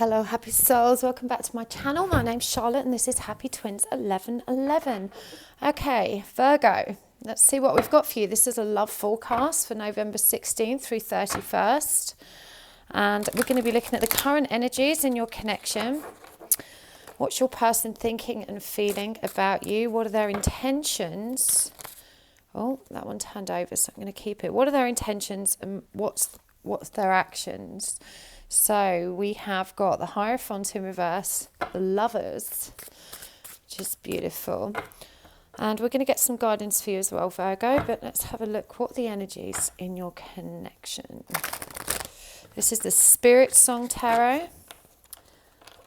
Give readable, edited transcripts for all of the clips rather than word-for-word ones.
Hello happy souls, welcome back to my channel. My name's Charlotte and this is Happy Twins 1111. Okay, Virgo, let's see what we've got for you. This is a love forecast for November 16th through 31st, and we're going to be looking at the current energies in your connection. What's your person thinking and feeling about you? What are their intentions? Oh, that one turned over, so I'm going to keep it. What are their intentions and what's their actions? So we have got the Hierophant in reverse, the Lovers, which is beautiful. And we're going to get some guidance for you as well, Virgo, but let's have a look. What are the energies in your connection? This is the Spirit Song Tarot.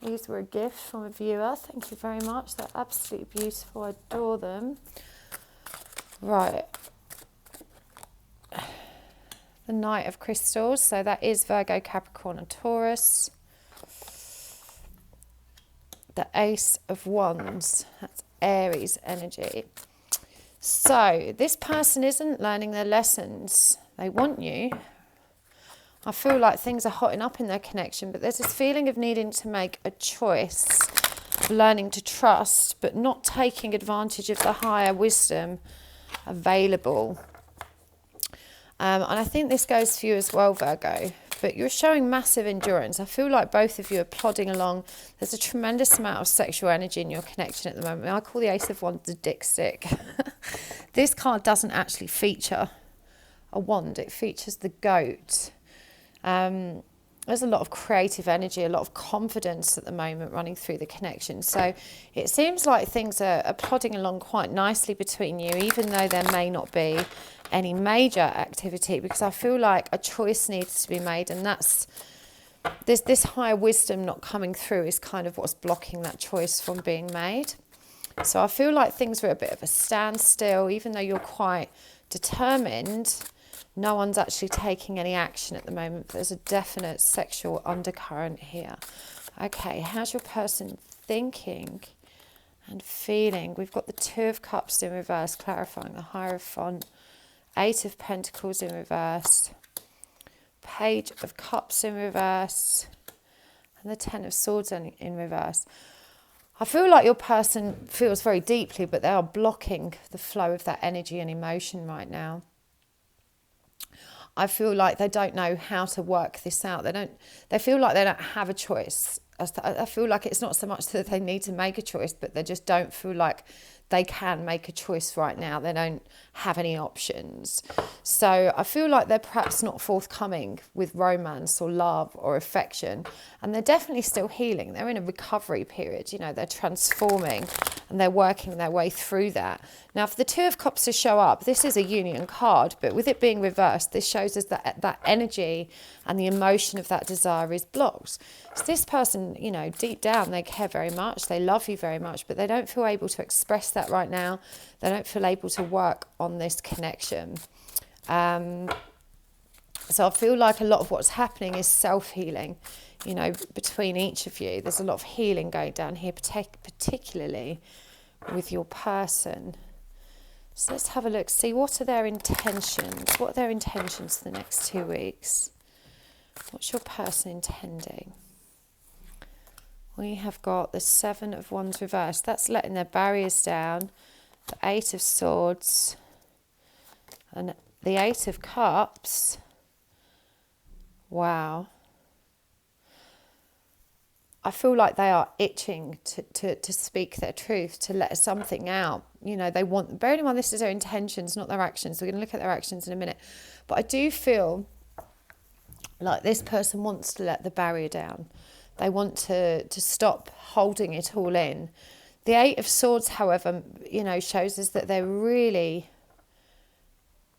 These were a gift from a viewer. Thank you very much. They're absolutely beautiful. I adore them. Right. The Knight of Crystals, so that is Virgo, Capricorn and Taurus. The Ace of Wands, that's Aries energy. So this person isn't learning their lessons. They want you. I feel like things are hotting up in their connection, but there's this feeling of needing to make a choice, of learning to trust, but not taking advantage of the higher wisdom available. And I think this goes for you as well, Virgo, but you're showing massive endurance. I feel like both of you are plodding along. There's a tremendous amount of sexual energy in your connection at the moment. I call the Ace of Wands the dick stick. This card doesn't actually feature a wand. It features the goat. There's a lot of creative energy, a lot of confidence at the moment running through the connection. So it seems like things are plodding along quite nicely between you, even though there may not be any major activity, because I feel like a choice needs to be made, and that's this higher wisdom not coming through is kind of what's blocking that choice from being made. So I feel like things are at a bit of a standstill, even though you're quite determined. No one's actually taking any action at the moment. There's a definite sexual undercurrent here. Okay, how's your person thinking and feeling? We've got the Two of Cups in reverse, clarifying the Hierophant. Eight of Pentacles in reverse. Page of Cups in reverse. And the Ten of Swords in reverse. I feel like your person feels very deeply, but they are blocking the flow of that energy and emotion right now. I feel like they don't know how to work this out. They feel like they don't have a choice. I feel like it's not so much that they need to make a choice, but they just don't feel like they can make a choice right now. They don't have any options. So I feel like they're perhaps not forthcoming with romance or love or affection. And they're definitely still healing. They're in a recovery period. You know, they're transforming and they're working their way through that. Now, for the Two of Cups to show up, this is a union card, but with it being reversed, this shows us that that energy and the emotion of that desire is blocked. So this person, you know, deep down, they care very much. They love you very much, but they don't feel able to express that right now. They don't feel able to work on this connection. So I feel like a lot of what's happening is self-healing, you know, between each of you. There's a lot of healing going down here, particularly with your person. So let's have a look, see what are their intentions? What are their intentions for the next 2 weeks? What's your person intending? We have got the Seven of Wands reversed. That's letting their barriers down. The Eight of Swords. And the Eight of Cups. Wow. I feel like they are itching to speak their truth, to let something out. You know, they want, bearing in mind this is their intentions, not their actions. We're going to look at their actions in a minute. But I do feel like this person wants to let the barrier down. They want to stop holding it all in. The Eight of Swords, however, you know, shows us that they're really,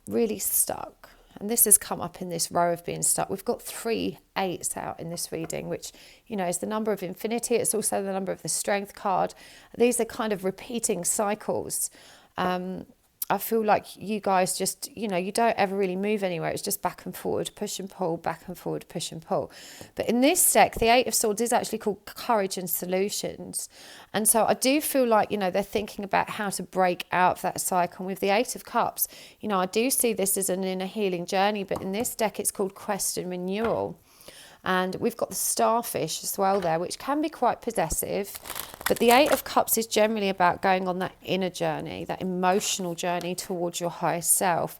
really stuck. And this has come up in this row of being stuck. We've got 3 eights out in this reading, which, you know, is the number of infinity. It's also the number of the strength card. These are kind of repeating cycles. I feel like you guys just, you know, you don't ever really move anywhere. It's just back and forward, push and pull, back and forward, push and pull. But in this deck, the Eight of Swords is actually called Courage and Solutions. And so I do feel like, you know, they're thinking about how to break out of that cycle. And with the Eight of Cups, you know, I do see this as an inner healing journey. But in this deck, it's called Quest and Renewal. And we've got the starfish as well there, which can be quite possessive. But the Eight of Cups is generally about going on that inner journey, that emotional journey towards your highest self.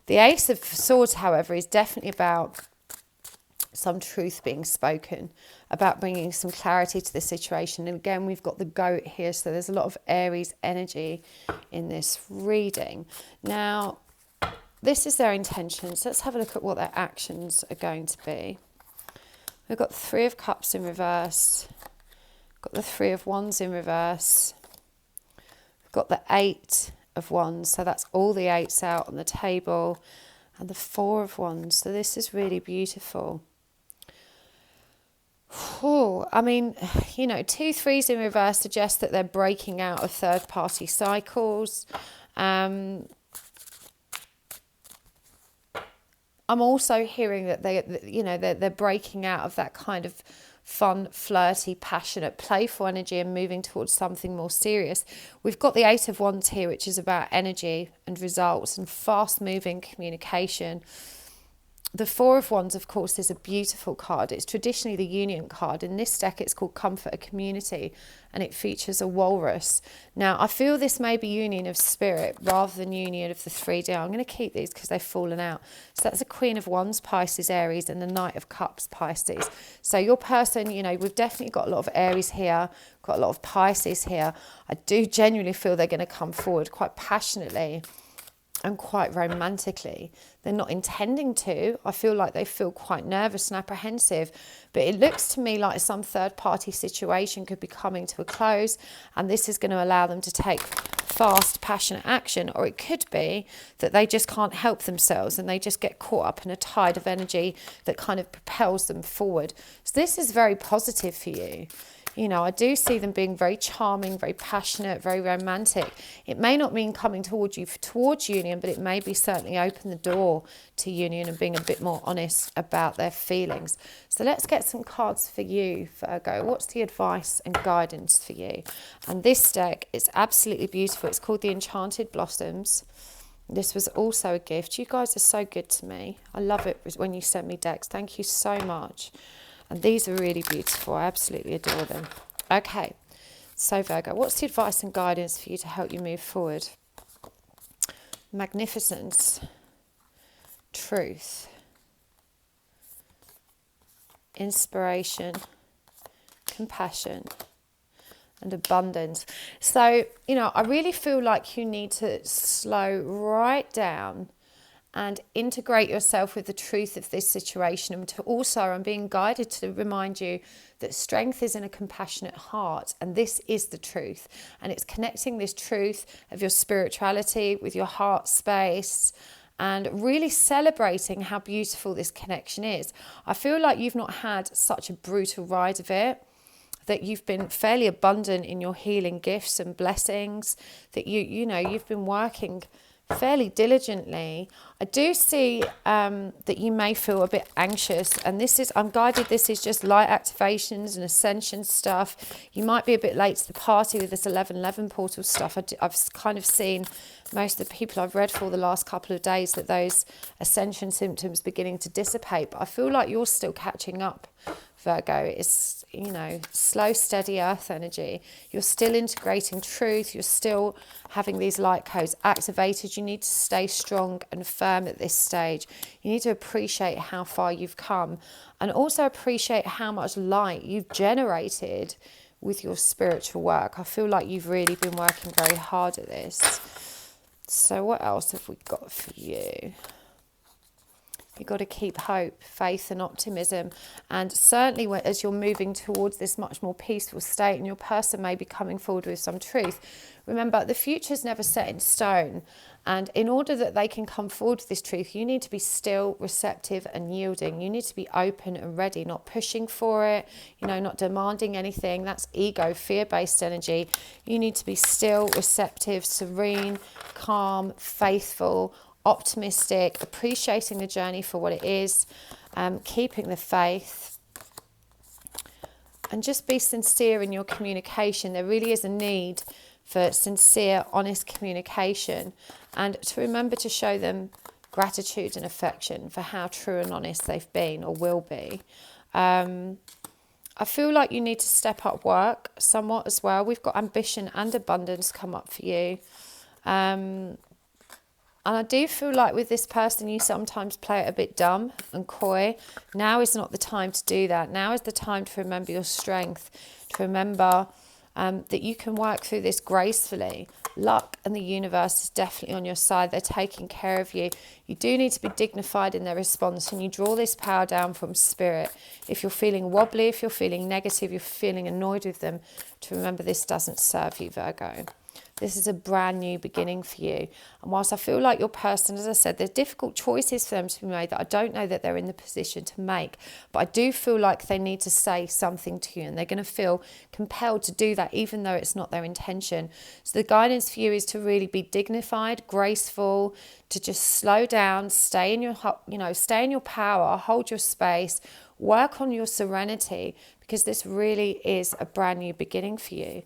The Ace of Swords, however, is definitely about some truth being spoken, about bringing some clarity to the situation. And again, we've got the goat here, so there's a lot of Aries energy in this reading. Now, this is their intentions. Let's have a look at what their actions are going to be. We've got 3 of Cups in reverse, got the 3 of Wands in reverse, we've got the 8 of Wands, so that's all the 8s out on the table, and the 4 of Wands, so this is really beautiful. Oh, I mean, you know, 2 3s in reverse suggest that they're breaking out of third-party cycles. I'm also hearing that they're breaking out of that kind of fun, flirty, passionate, playful energy and moving towards something more serious. We've got the 8 of Wands here, which is about energy and results and fast-moving communication. The 4 of Wands, of course, is a beautiful card. It's traditionally the union card. In this deck, it's called Comfort a Community, and it features a walrus. Now, I feel this may be union of spirit rather than union of the 3D. I'm going to keep these because they've fallen out. So that's a Queen of Wands, Pisces, Aries, and the Knight of Cups, Pisces. So your person, you know, we've definitely got a lot of Aries here, got a lot of Pisces here. I do genuinely feel they're going to come forward quite passionately and quite romantically. They're not intending to. I feel like they feel quite nervous and apprehensive, but it looks to me like some third-party situation could be coming to a close, and this is going to allow them to take fast, passionate action. Or it could be that they just can't help themselves and they just get caught up in a tide of energy that kind of propels them forward. So this is very positive for you. You know, I do see them being very charming, very passionate, very romantic. It may not mean coming towards you towards union, but it may be certainly open the door to union and being a bit more honest about their feelings. So let's get some cards for you, Virgo. What's the advice and guidance for you? And this deck is absolutely beautiful. It's called the Enchanted Blossoms. This was also a gift. You guys are so good to me. I love it when you send me decks. Thank you so much. And these are really beautiful. I absolutely adore them. Okay, so Virgo, what's the advice and guidance for you to help you move forward? Magnificence, truth, inspiration, compassion, and abundance. So, you know, I really feel like you need to slow right down and integrate yourself with the truth of this situation. And to also, I'm being guided to remind you that strength is in a compassionate heart, and this is the truth. And it's connecting this truth of your spirituality with your heart space and really celebrating how beautiful this connection is. I feel like you've not had such a brutal ride of it, that you've been fairly abundant in your healing gifts and blessings, that you've been working fairly diligently. I do see that you may feel a bit anxious, and I'm guided this is just light activations and ascension stuff. You might be a bit late to the party with this 1111 portal stuff. I've kind of seen most of the people I've read for the last couple of days that those ascension symptoms beginning to dissipate, but I feel like you're still catching up, Virgo. It's, you know, slow, steady earth energy. You're still integrating truth. You're still having these light codes activated. You need to stay strong and firm at this stage. You need to appreciate how far you've come, and also appreciate how much light you've generated with your spiritual work. I feel like you've really been working very hard at this. So what else have we got for you? You've got to keep hope, faith and optimism. And certainly as you're moving towards this much more peaceful state and your person may be coming forward with some truth, remember the future's never set in stone. And in order that they can come forward with this truth, you need to be still, receptive and yielding. You need to be open and ready, not pushing for it, not demanding anything. That's ego, fear-based energy. You need to be still, receptive, serene, calm, faithful, optimistic, appreciating the journey for what it is, keeping the faith, and just be sincere in your communication. There really is a need for sincere, honest communication, and to remember to show them gratitude and affection for how true and honest they've been or will be. I feel like you need to step up work somewhat as well. We've got ambition and abundance come up for you. And I do feel like with this person, you sometimes play it a bit dumb and coy. Now is not the time to do that. Now is the time to remember your strength, to remember that you can work through this gracefully. Luck and the universe is definitely on your side. They're taking care of you. You do need to be dignified in their response, and you draw this power down from spirit. If you're feeling wobbly, if you're feeling negative, you're feeling annoyed with them, to remember this doesn't serve you, Virgo. This is a brand new beginning for you. And whilst I feel like your person, as I said, there's difficult choices for them to be made that I don't know that they're in the position to make. But I do feel like they need to say something to you, and they're going to feel compelled to do that, even though it's not their intention. So the guidance for you is to really be dignified, graceful, to just slow down, stay in your, stay in your power, hold your space, work on your serenity, because this really is a brand new beginning for you.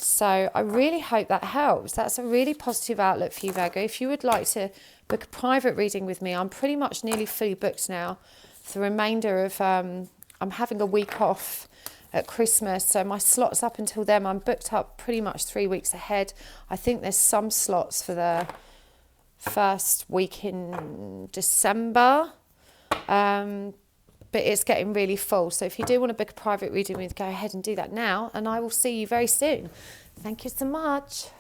So I really hope that helps. That's a really positive outlook for you, Virgo. If you would like to book a private reading with me, I'm pretty much nearly fully booked now. For the remainder of, I'm having a week off at Christmas, so my slots up until then, I'm booked up pretty much 3 weeks ahead. I think there's some slots for the first week in December. But it's getting really full. So if you do want to book a private reading with me, go ahead and do that now. And I will see you very soon. Thank you so much.